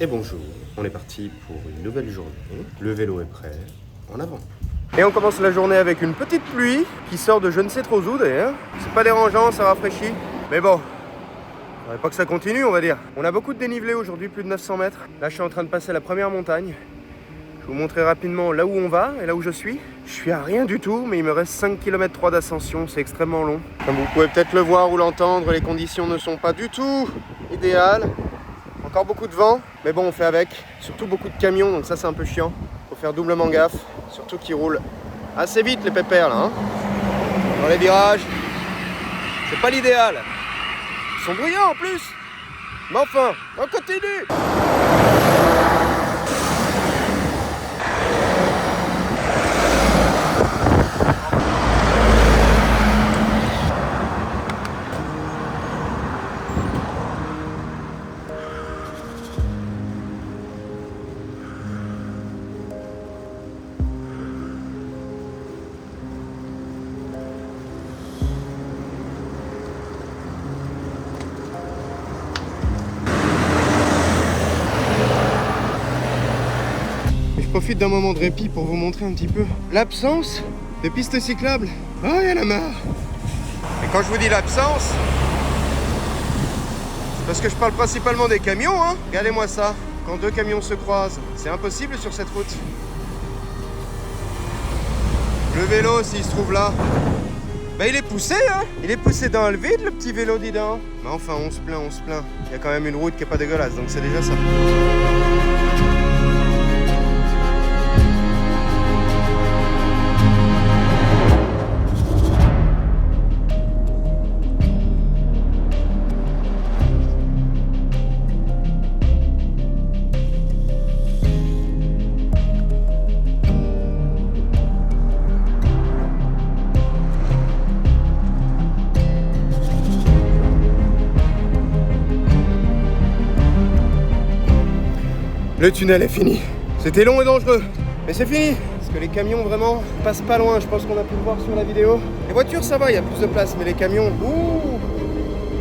Et bonjour, on est parti pour une nouvelle journée. Le vélo est prêt, en avant. Et on commence la journée avec une petite pluie qui sort de je ne sais trop où d'ailleurs. C'est pas dérangeant, ça rafraîchit. Mais bon, faudrait pas que ça continue on va dire. On a beaucoup de dénivelé aujourd'hui, plus de 900 mètres. Là je suis en train de passer la première montagne. Je vais vous montrer rapidement là où on va et là où je suis. Je suis à rien du tout, mais il me reste 5 km 3 d'ascension, c'est extrêmement long. Comme vous pouvez peut-être le voir ou l'entendre, les conditions ne sont pas du tout idéales. Encore beaucoup de vent, mais bon on fait avec. Surtout beaucoup de camions, donc ça c'est un peu chiant. Faut faire doublement gaffe, surtout qu'ils roulent assez vite les pépères là. Dans les virages, c'est pas l'idéal. Ils sont bruyants en plus. Mais enfin, on continue. Je profite d'un moment de répit pour vous montrer un petit peu l'absence de pistes cyclables. Oh, il y en a marre. Et quand je vous dis l'absence, c'est parce que je parle principalement des camions, hein. Regardez-moi ça. Quand deux camions se croisent, c'est impossible sur cette route. Le vélo, s'il se trouve là, bah il est poussé, hein. Il est poussé dans le vide, le petit vélo, dis donc. Mais enfin, on se plaint, on se plaint. Il y a quand même une route qui est pas dégueulasse, donc c'est déjà ça. Le tunnel est fini. C'était long et dangereux, mais c'est fini. Parce que les camions vraiment passent pas loin. Je pense qu'on a pu le voir sur la vidéo. Les voitures ça va, il y a plus de place, mais les camions, ouh.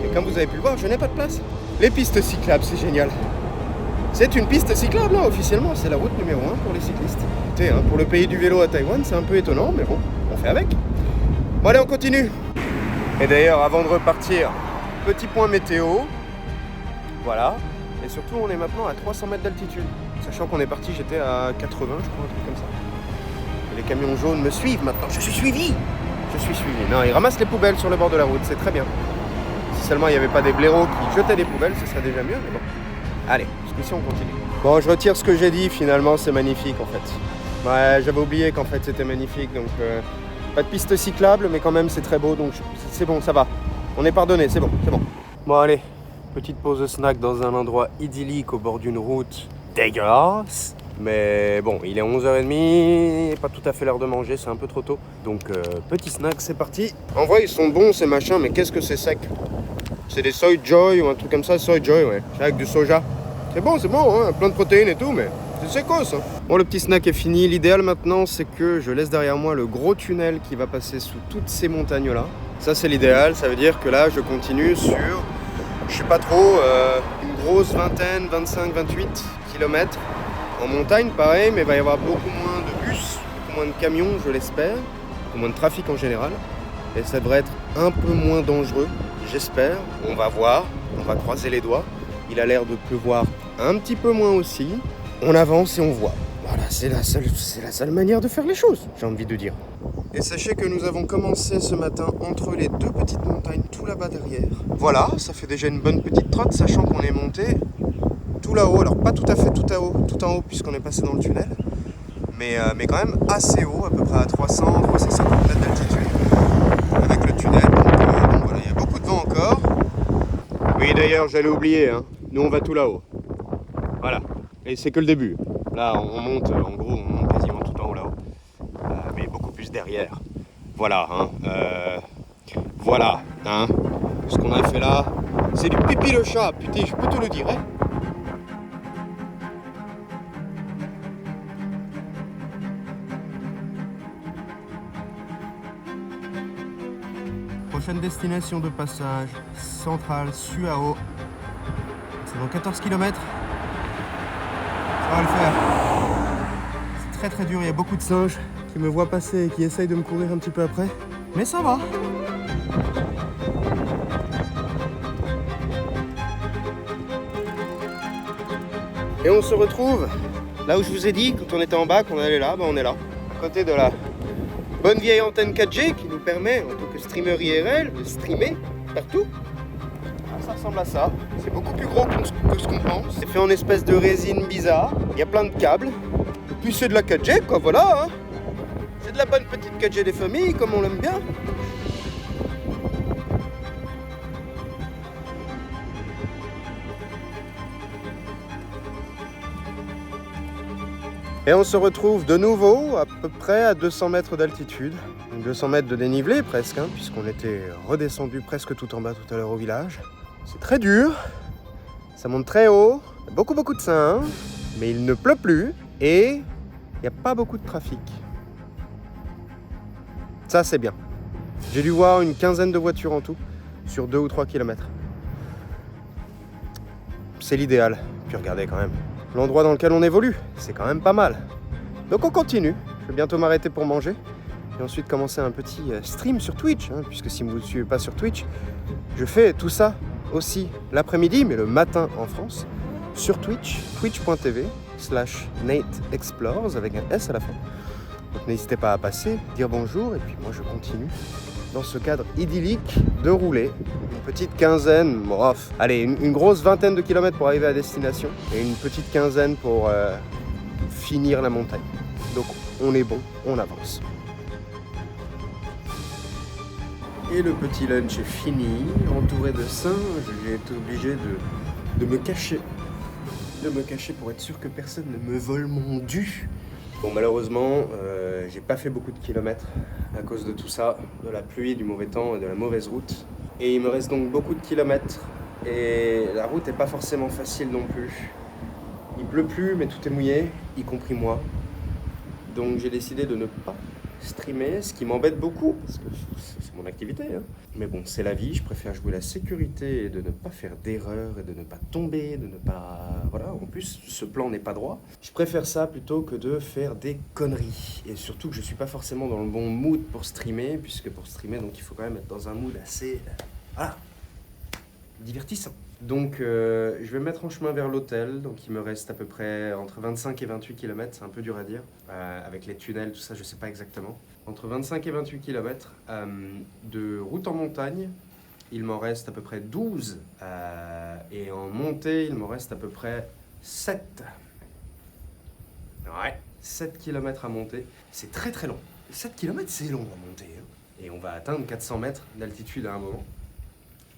Et comme vous avez pu le voir, je n'ai pas de place. Les pistes cyclables, c'est génial. C'est une piste cyclable, hein, officiellement. C'est la route numéro 1 pour les cyclistes. Écoutez, hein, pour le pays du vélo à Taïwan, c'est un peu étonnant, mais bon, on fait avec. Bon allez, on continue. Et d'ailleurs, avant de repartir, petit point météo. Voilà. Et surtout, on est maintenant à 300 mètres d'altitude. Sachant qu'on est parti, j'étais à 80, je crois, un truc comme ça. Et les camions jaunes me suivent maintenant. Je suis suivi. Je suis suivi. Non, ils ramassent les poubelles sur le bord de la route, c'est très bien. Si seulement il n'y avait pas des blaireaux qui jetaient des poubelles, ce serait déjà mieux, mais bon. Allez, jusqu'ici, on continue. Bon, je retire ce que j'ai dit, finalement, c'est magnifique, en fait. Ouais, j'avais oublié qu'en fait, c'était magnifique, donc... pas de piste cyclable, mais quand même, c'est très beau, donc c'est bon, ça va. On est pardonné, c'est bon, c'est bon. Bon, allez. Petite pause snack dans un endroit idyllique au bord d'une route dégueulasse. Mais bon, il est 11h30, pas tout à fait l'heure de manger, c'est un peu trop tôt. Donc petit snack, c'est parti. En vrai, ils sont bons ces machins, mais qu'est-ce que c'est sec? C'est des Soy Joy ou un truc comme ça, Soy Joy, ouais. C'est avec du soja. C'est bon, hein, plein de protéines et tout, mais c'est sécos. Hein. Bon, le petit snack est fini. L'idéal maintenant, c'est que je laisse derrière moi le gros tunnel qui va passer sous toutes ces montagnes-là. Ça, c'est l'idéal. Ça veut dire que là, je continue sur... Je sais pas trop, une grosse vingtaine, 25, 28 km. En montagne, pareil, mais il va y avoir beaucoup moins de bus, beaucoup moins de camions, je l'espère, beaucoup moins de trafic en général. Et ça devrait être un peu moins dangereux, j'espère. On va voir, on va croiser les doigts. Il a l'air de pleuvoir un petit peu moins aussi. On avance et on voit. Voilà, c'est la seule manière de faire les choses, j'ai envie de dire. Et sachez que nous avons commencé ce matin entre les deux petites montagnes tout là-bas derrière. Voilà, ça fait déjà une bonne petite trotte, sachant qu'on est monté tout là-haut. Alors pas tout à fait tout en haut puisqu'on est passé dans le tunnel, mais quand même assez haut, à peu près à 350 mètres d'altitude avec le tunnel. Donc voilà, il y a beaucoup de vent encore. Oui d'ailleurs, j'allais oublier, hein. Nous on va tout là-haut. Voilà, et c'est que le début. Là on monte, en gros on monte quasiment tout en haut là-haut. Mais beaucoup plus derrière. Voilà, hein. Voilà, hein. Ce qu'on a fait là, c'est du pipi le chat, putain, je peux te le dire, hein. Prochaine destination de passage, Centrale Suao. C'est dans 14 km. va le faire. C'est très très dur, il y a beaucoup de singes qui me voient passer et qui essayent de me courir un petit peu après. Mais ça va. Et on se retrouve là où je vous ai dit, quand on était en bas, qu'on allait là, on est là. À côté de la bonne vieille antenne 4G qui nous permet, en tant que streamer IRL, de streamer partout. Ah, ça ressemble à ça. C'est beaucoup plus gros que ce qu'on pense. C'est fait en espèce de résine bizarre. Il y a plein de câbles. Et puis c'est de la 4G, quoi, voilà. Hein. C'est de la bonne petite 4G des familles, comme on l'aime bien. Et on se retrouve de nouveau à peu près à 200 mètres d'altitude. 200 mètres de dénivelé presque, hein, puisqu'on était redescendu presque tout en bas tout à l'heure au village. C'est très dur, ça monte très haut, il y a beaucoup de singes, mais il ne pleut plus et il n'y a pas beaucoup de trafic. Ça c'est bien. J'ai dû voir une quinzaine de voitures en tout, sur 2 ou 3 kilomètres. C'est l'idéal, puis regardez quand même. L'endroit dans lequel on évolue, c'est quand même pas mal. Donc on continue, je vais bientôt m'arrêter pour manger et ensuite commencer un petit stream sur Twitch, hein, puisque si vous ne suivez pas sur Twitch, je fais tout ça aussi l'après-midi, mais le matin en France, sur Twitch, twitch.tv/NateExplores avec un S à la fin. Donc n'hésitez pas à passer, dire bonjour et puis moi je continue dans ce cadre idyllique de rouler. Une petite quinzaine, allez, une grosse vingtaine de kilomètres pour arriver à destination et une petite quinzaine pour finir la montagne. Donc on est bon, on avance. Et le petit lunch est fini, entouré de singes, j'ai été obligé de me cacher. De me cacher pour être sûr que personne ne me vole mon dû. Bon, malheureusement, j'ai pas fait beaucoup de kilomètres à cause de tout ça, de la pluie, du mauvais temps et de la mauvaise route. Et il me reste donc beaucoup de kilomètres et la route n'est pas forcément facile non plus. Il pleut plus, mais tout est mouillé, y compris moi. Donc j'ai décidé de ne pas streamer, ce qui m'embête beaucoup, parce que c'est mon activité. Hein. Mais bon, c'est la vie, je préfère jouer la sécurité et de ne pas faire d'erreurs et de ne pas tomber, de ne pas... Voilà, en plus, ce plan n'est pas droit. Je préfère ça plutôt que de faire des conneries. Et surtout que je suis pas forcément dans le bon mood pour streamer, puisque pour streamer, donc il faut quand même être dans un mood assez... Voilà, divertissant. Donc je vais me mettre en chemin vers l'hôtel, donc il me reste à peu près entre 25 et 28 km, c'est un peu dur à dire, avec les tunnels, tout ça, je sais pas exactement. Entre 25 et 28 km de route en montagne, il m'en reste à peu près 12, et en montée, il m'en reste à peu près 7. Ouais, 7 km à monter, c'est très très long. 7 km c'est long à monter, hein. Et on va atteindre 400 mètres d'altitude à un moment.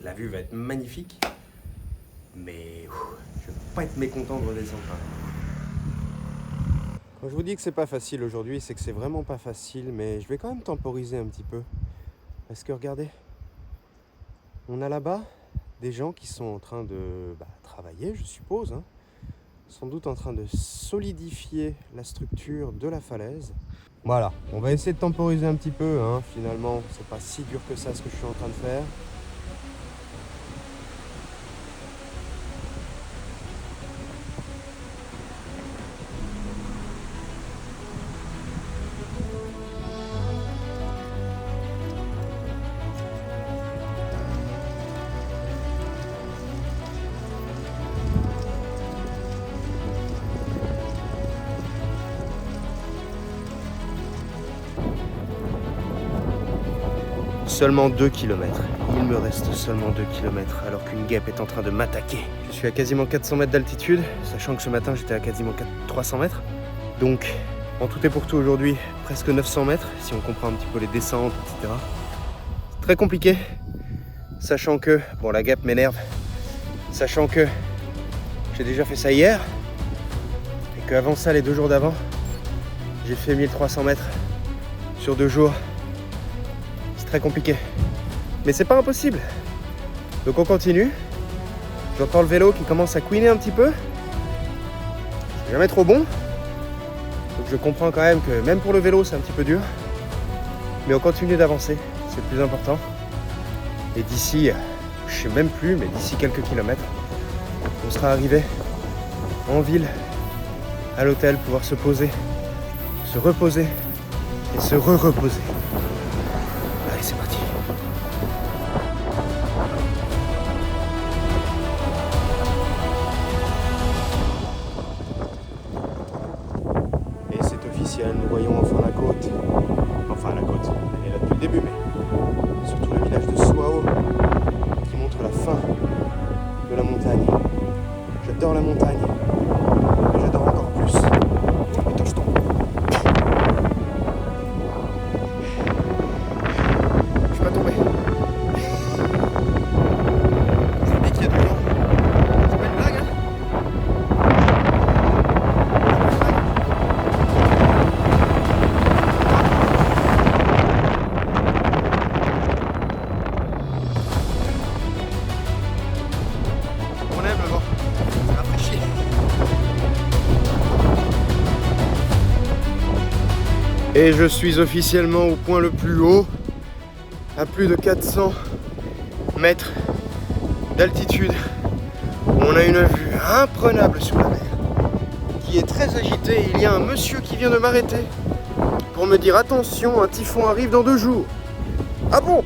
La vue va être magnifique. Mais je ne vais pas être mécontent de redescendre. Quand je vous dis que c'est pas facile aujourd'hui, c'est que c'est vraiment pas facile, mais je vais quand même temporiser un petit peu. Parce que regardez, on a là-bas des gens qui sont en train de travailler, je suppose, hein, sans doute en train de solidifier la structure de la falaise. Voilà, on va essayer de temporiser un petit peu, hein. Finalement, c'est pas si dur que ça ce que je suis en train de faire. Seulement 2 km. Il me reste seulement 2 km alors qu'une guêpe est en train de m'attaquer. Je suis à quasiment 400 mètres d'altitude, sachant que ce matin j'étais à quasiment 300 mètres. Donc, en tout et pour tout aujourd'hui, presque 900 mètres, si on comprend un petit peu les descentes, etc. C'est très compliqué, sachant que, bon, la guêpe m'énerve, sachant que j'ai déjà fait ça hier, et qu'avant ça, les 2 jours d'avant, j'ai fait 1300 mètres sur 2 jours. Très compliqué, mais c'est pas impossible. Donc on continue. J'entends le vélo qui commence à couiner un petit peu. C'est jamais trop bon. Donc je comprends quand même que même pour le vélo c'est un petit peu dur. Mais on continue d'avancer, c'est le plus important. Et d'ici, je sais même plus, mais d'ici quelques kilomètres, on sera arrivé en ville à l'hôtel, pouvoir se poser, se reposer et se re-reposer. Allez, c'est parti. Et c'est officiel, nous voyons enfin la côte. Enfin la côte, elle est là depuis le début, mais surtout le village de Suao qui montre la fin de la montagne. J'adore la montagne, mais j'adore encore plus. Oh, putain, je tombe. Je suis pas tombé. Je vous dis qu'il y a du vent. C'est pas une blague, hein? On aime le vent. Ça rafraîchit. Et je suis officiellement au point le plus haut, à plus de 400 mètres d'altitude. On a une vue imprenable sur la mer, qui est très agitée. Il y a un monsieur qui vient de m'arrêter pour me dire attention, un typhon arrive dans 2 jours. Ah bon?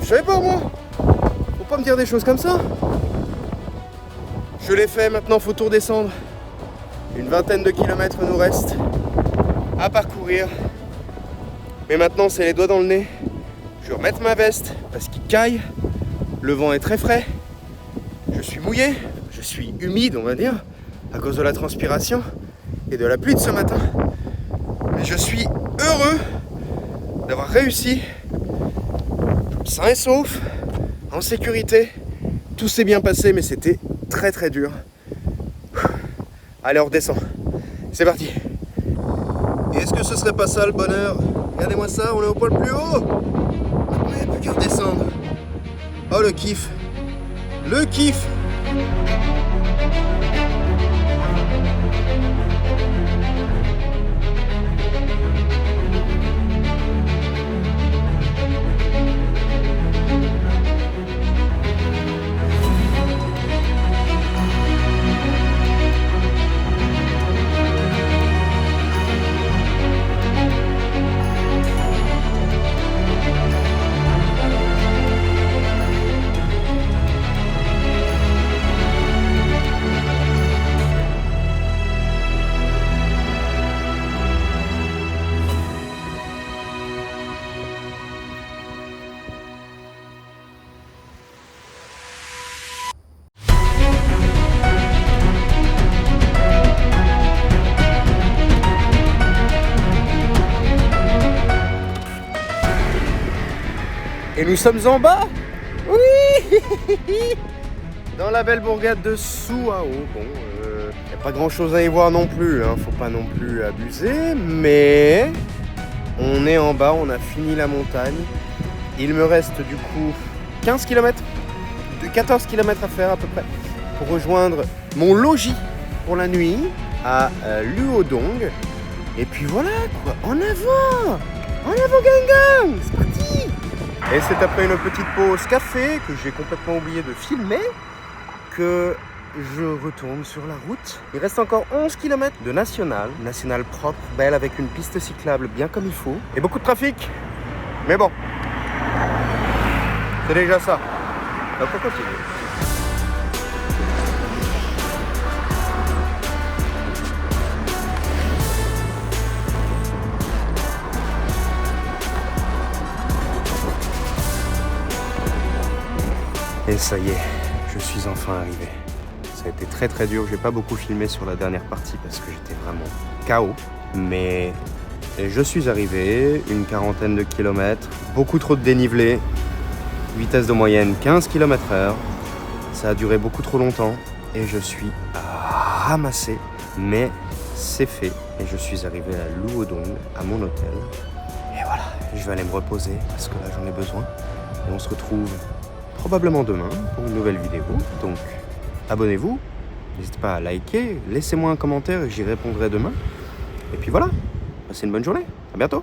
Je savais pas moi. Faut pas me dire des choses comme ça. Je l'ai fait, maintenant faut tout redescendre. Une vingtaine de kilomètres nous reste à parcourir. Mais maintenant c'est les doigts dans le nez. Je vais remettre ma veste parce qu'il caille. Le vent est très frais. Je suis mouillé, je suis humide on va dire, à cause de la transpiration et de la pluie de ce matin. Mais je suis heureux d'avoir réussi, sain et sauf, en sécurité. Tout s'est bien passé mais c'était très très dur. Allez, on redescend. C'est parti. Et est-ce que ce serait pas ça le bonheur? Regardez-moi ça, on est au point le plus haut. Maintenant, il n'y a plus qu'à redescendre. Oh, le kiff. Le kiff. Et nous sommes en bas. Oui. Dans la belle bourgade de Suao. Bon, y a pas grand chose à y voir non plus, hein. Faut pas non plus abuser. Mais on est en bas, on a fini la montagne. Il me reste du coup 15 km, 14 km à faire à peu près pour rejoindre mon logis pour la nuit à Luodong. Et puis voilà quoi, en avant gang gang, c'est parti. Et c'est après une petite pause café que j'ai complètement oublié de filmer que je retourne sur la route. Il reste encore 11 km de nationale propre, belle avec une piste cyclable bien comme il faut et beaucoup de trafic. Mais bon, c'est déjà ça. Donc on continue. Et ça y est, je suis enfin arrivé. Ça a été très très dur, j'ai pas beaucoup filmé sur la dernière partie parce que j'étais vraiment KO. Mais je suis arrivé, une quarantaine de kilomètres, beaucoup trop de dénivelé, vitesse de moyenne 15 km/h. Ça a duré beaucoup trop longtemps et je suis ramassé. Mais c'est fait et je suis arrivé à Luodong, à mon hôtel. Et voilà, je vais aller me reposer parce que là j'en ai besoin. Et on se retrouve probablement demain pour une nouvelle vidéo. Donc abonnez-vous, n'hésitez pas à liker, laissez-moi un commentaire et j'y répondrai demain. Et puis voilà, passez une bonne journée, à bientôt.